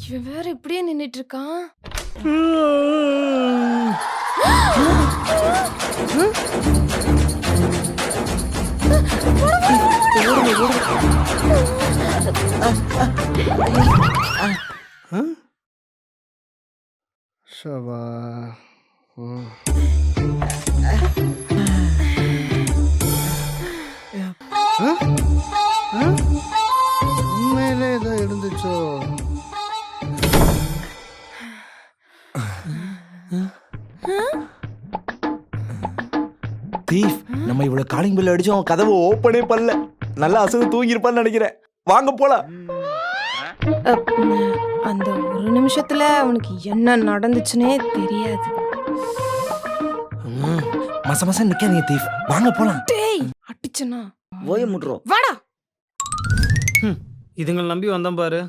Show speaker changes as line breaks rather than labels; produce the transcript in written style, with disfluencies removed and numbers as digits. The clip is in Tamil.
இவன் வேற இப்படியே நின்னுட்டு இருக்கான்.
ஷபா. உண்மையிலே ஏதோ இருந்துச்சோ?
தீஃப், நம்ம இவ்வளவு காலிங் பெல் அடிச்சோம், கதவை ஓப்பனே பண்ணல. நல்லா அசந்து தூங்கியிருப்பான்னு நினைக்கிறேன். வாங்க போலாம்.
அந்த ஒரு நிமிஷத்துல அவனுக்கு என்ன நடந்துச்சுன்னே தெரியாது.
மச மசம் நிக்காதீங்க தீஃப், வாங்க போலாம்.
டேய் அடிச்சனா
ஓய முட்றோம்.
வாடா.
இதுங்களை நம்பி வந்தேன் பாரு.